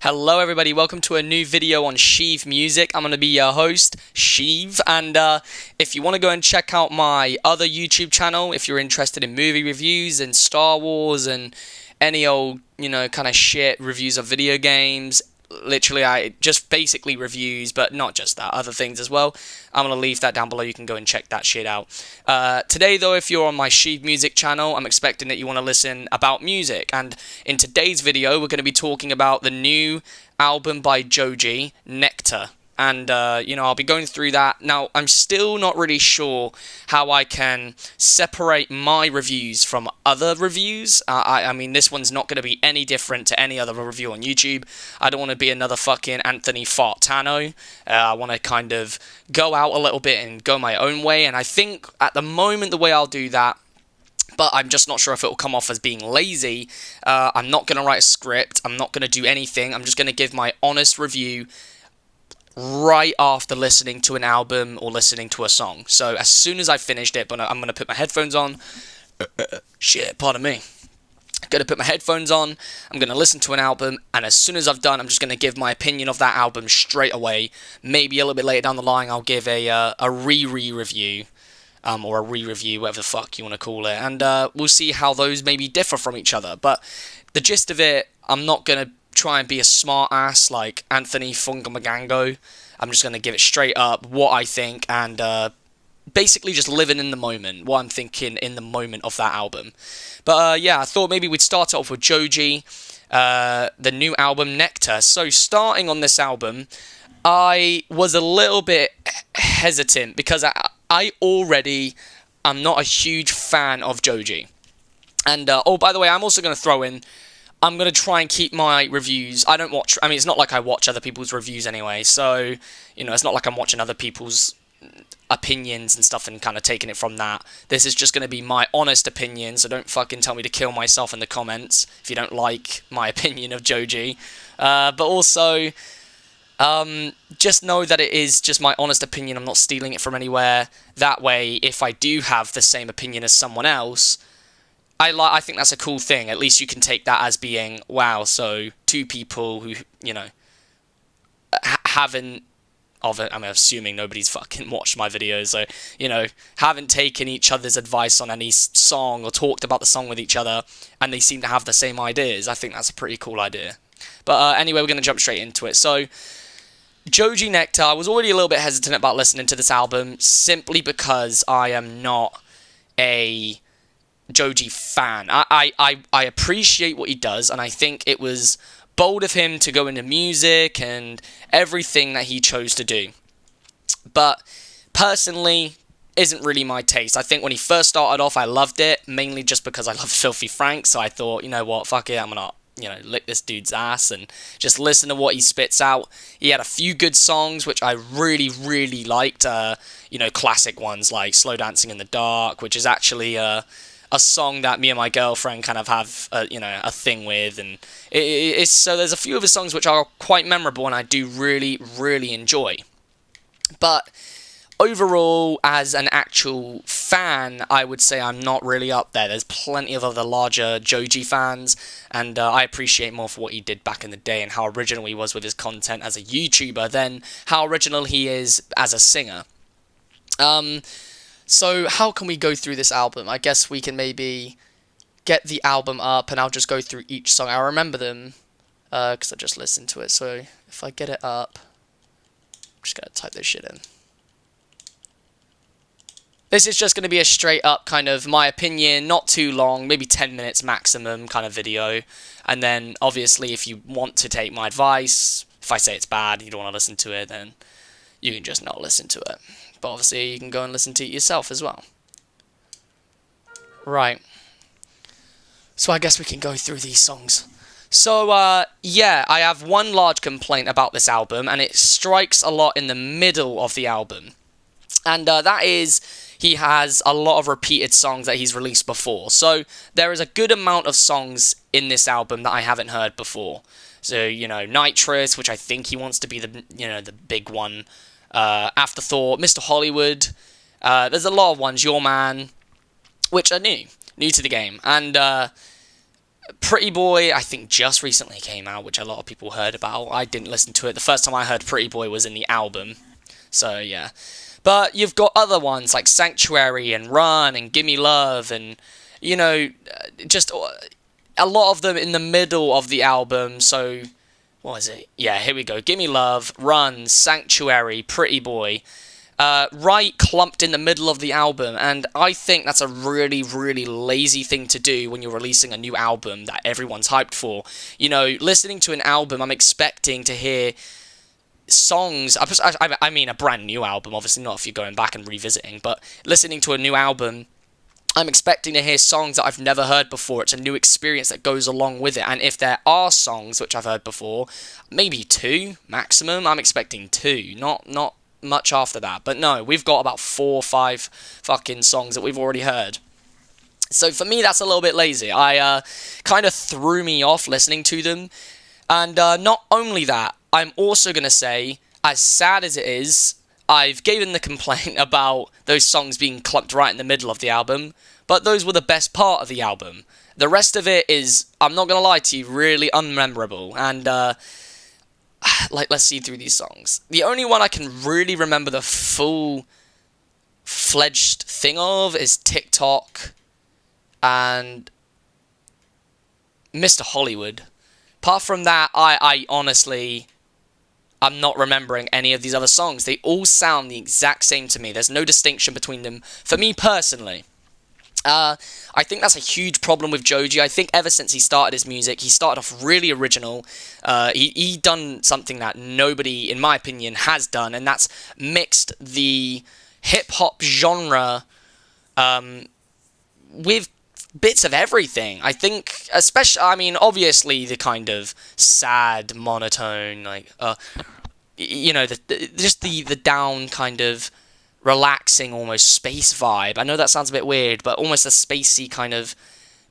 Hello everybody, welcome to a new video on Sheev Music. I'm going to be your host, Sheev, and if you want to go and check out my other YouTube channel, if you're interested in movie reviews and Star Wars and any old, kind of shit reviews of video games, literally I just basically reviews, but not just that, other things as well. I'm going to leave that down below, you can go and check that shit out. Today though, if you're on my Sheev Music channel, I'm expecting that you want to listen about music, and in today's video we're going to be talking about the new album by Joji, Nectar. And, I'll be going through that. Now, I'm still not really sure how I can separate my reviews from other reviews. I mean, this one's not going to be any different to any other review on YouTube. I don't want to be another fucking Anthony Fartano. I want to kind of go out a little bit and go my own way. And I think, at the moment, the way I'll do that, but I'm just not sure if it will come off as being lazy. I'm not going to write a script. I'm not going to do anything. I'm just going to give my honest review right after listening to an album or listening to a song. So as soon as I finished it, but I'm going to put my headphones on. Shit, pardon me. I'm going to put my headphones on, I'm going to listen to an album, and as soon as I've done, I'm just going to give my opinion of that album straight away. Maybe a little bit later down the line, I'll give a re-review. Or a re-review, whatever the fuck you want to call it. And we'll see how those maybe differ from each other. But the gist of it, I'm not going to try and be a smart ass like Anthony Fungamagango. I'm just going to give it straight up what I think and basically just living in the moment, what I'm thinking in the moment of that album. But yeah, I thought maybe we'd start off with Joji, the new album Nectar. So starting on this album, I was a little bit hesitant because I already am not a huge fan of Joji. And, oh, by the way, I'm also going to throw in, I'm going to try and keep my reviews. It's not like I watch other people's reviews anyway, so, it's not like I'm watching other people's opinions and stuff and kind of taking it from that. This is just going to be my honest opinion, so don't fucking tell me to kill myself in the comments if you don't like my opinion of Joji. But also, just know that it is just my honest opinion. I'm not stealing it from anywhere. That way, if I do have the same opinion as someone else, I think that's a cool thing. At least you can take that as being, wow, so two people who, haven't, I'm assuming nobody's fucking watched my videos, so, haven't taken each other's advice on any song or talked about the song with each other, and they seem to have the same ideas. I think that's a pretty cool idea. But anyway, we're going to jump straight into it. So, Joji Nectar, I was already a little bit hesitant about listening to this album, simply because I am not a Joji fan. I appreciate what he does, and I think it was bold of him to go into music and everything that he chose to do. But personally, isn't really my taste. I think when he first started off, I loved it, mainly just because I love Filthy Frank, so I thought, you know what, fuck it, I'm gonna lick this dude's ass and just listen to what he spits out. He had a few good songs, which I really, really liked, classic ones like Slow Dancing in the Dark, which is actually a song that me and my girlfriend kind of have, a thing with, and so there's a few of his songs which are quite memorable and I do really, really enjoy. But overall, as an actual fan, I would say I'm not really up there. There's plenty of other larger Joji fans, and I appreciate more for what he did back in the day and how original he was with his content as a YouTuber than how original he is as a singer. So how can we go through this album? I guess we can maybe get the album up and I'll just go through each song. I remember them because I just listened to it. So if I get it up, I'm just going to type this shit in. This is just going to be a straight up kind of my opinion, not too long, maybe 10 minutes maximum kind of video. And then obviously if you want to take my advice, if I say it's bad, you don't want to listen to it, then you can just not listen to it. But obviously you can go and listen to it yourself as well. Right. So I guess we can go through these songs. So, yeah, I have one large complaint about this album, and it strikes a lot in the middle of the album. And that is, he has a lot of repeated songs that he's released before. So there is a good amount of songs in this album that I haven't heard before. So, Nitrous, which I think he wants to be the, the big one. Afterthought, Mr. Hollywood. There's a lot of ones, Your Man, which are new to the game. And Pretty Boy, I think, just recently came out, which a lot of people heard about. I didn't listen to it. The first time I heard Pretty Boy was in the album. So, yeah. But you've got other ones like Sanctuary and Run and Gimme Love and, you know, just a lot of them in the middle of the album. So, what is it? Yeah, here we go. Gimme Love, Run, Sanctuary, Pretty Boy. Right clumped in the middle of the album, and I think that's a really, really lazy thing to do when you're releasing a new album that everyone's hyped for. You know, listening to an album, I'm expecting to hear songs, I mean a brand new album, obviously not if you're going back and revisiting, but listening to a new album, I'm expecting to hear songs that I've never heard before. It's a new experience that goes along with it, and if there are songs which I've heard before, maybe 2 maximum. I'm expecting 2, not much after that. But no, we've got about 4 or 5 fucking songs that we've already heard. So for me, that's a little bit lazy. Kind of threw me off listening to them. And not only that, I'm also going to say, as sad as it is, I've given the complaint about those songs being clumped right in the middle of the album, but those were the best part of the album. The rest of it is, I'm not going to lie to you, really unmemorable. And let's see through these songs. The only one I can really remember the full-fledged thing of is TikTok and Mr. Hollywood. Apart from that, I honestly, I'm not remembering any of these other songs. They all sound the exact same to me. There's no distinction between them, for me personally. I think that's a huge problem with Joji. I think ever since he started his music, he started off really original. He done something that nobody, in my opinion, has done, and that's mixed the hip-hop genre with bits of everything. I think, especially, I mean, obviously the kind of sad, monotone, like, you know, just the down kind of relaxing, almost space vibe. I know that sounds a bit weird, but almost a spacey kind of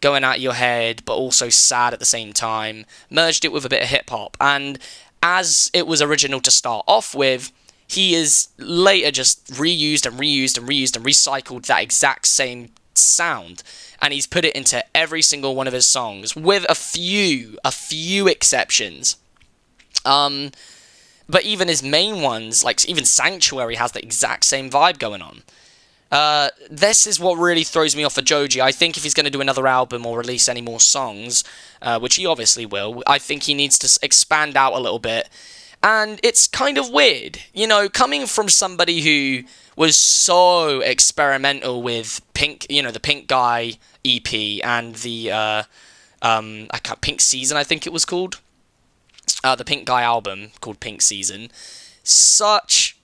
going out your head, but also sad at the same time. Merged it with a bit of hip-hop, and as it was original to start off with, he is later just reused and reused and reused and recycled that exact same sound, and he's put it into every single one of his songs, with a few exceptions. But even his main ones, like even Sanctuary, has the exact same vibe going on. This is what really throws me off for Joji. I think if he's going to do another album or release any more songs, which he obviously will, I think he needs to expand out a little bit. And it's kind of weird, you know, coming from somebody who was so experimental with Pink, you know, the Pink Guy EP and the Pink Season, I think it was called. The Pink Guy album called Pink Season. Such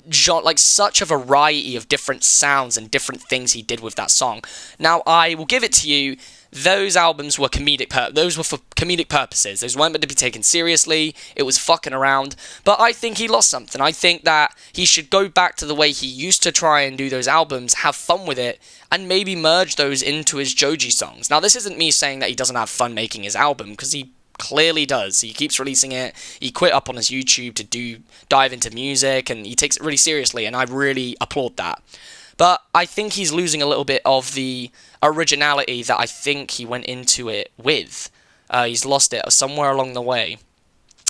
a variety of different sounds and different things he did with that song. Now, I will give it to you, those albums were those were for comedic purposes. Those weren't meant to be taken seriously. It was fucking around. But I think he lost something. I think that he should go back to the way he used to try and do those albums, have fun with it, and maybe merge those into his Joji songs. Now, this isn't me saying that he doesn't have fun making his album, because he clearly does. He keeps releasing it. He quit up on his YouTube to dive into music, and he takes it really seriously, and I really applaud that. But I think he's losing a little bit of the originality that I think he went into it with. He's lost it somewhere along the way,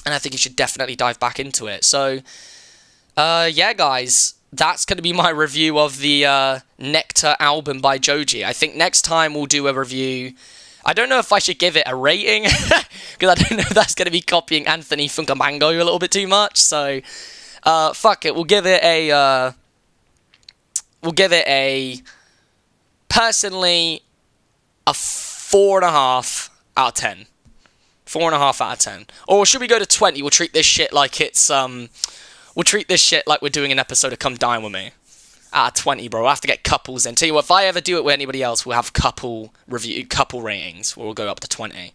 and I think he should definitely dive back into it. So, yeah, guys, that's going to be my review of the Nectar album by Joji. I think next time we'll do a review. I don't know if I should give it a rating, because I don't know if that's going to be copying Anthony Funkamango a little bit too much, so, fuck it, we'll give it personally, a 4.5 out of 10. 4.5 out of 10. Or should we go to 20? We'll treat this shit like it's, we'll treat this shit like we're doing an episode of Come Dine With Me. Out of 20, bro. I have to get couples in. Tell you what, if I ever do it with anybody else, we'll have couple ratings, where we'll go up to 20.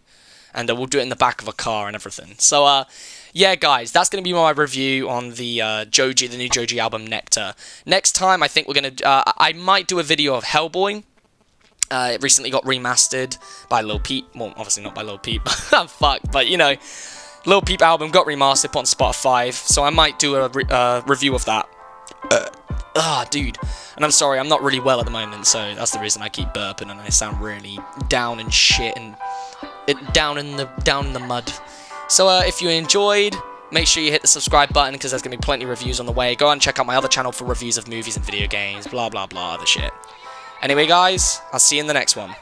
And we'll do it in the back of a car and everything. So, yeah, guys, that's going to be my review on the the new Joji album, Nectar. Next time, I think we're going to, I might do a video of Hellboy. It recently got remastered by Lil Peep. Well, obviously not by Lil Peep. Fuck, but, you know, Lil Peep album got remastered, put on Spotify. So I might do a review of that. dude. And I'm sorry, I'm not really well at the moment, so that's the reason I keep burping and I sound really down and shit and down in the mud. So if you enjoyed, make sure you hit the subscribe button because there's gonna be plenty of reviews on the way. Go and check out my other channel for reviews of movies and video games, blah blah blah, other shit. Anyway, guys, I'll see you in the next one.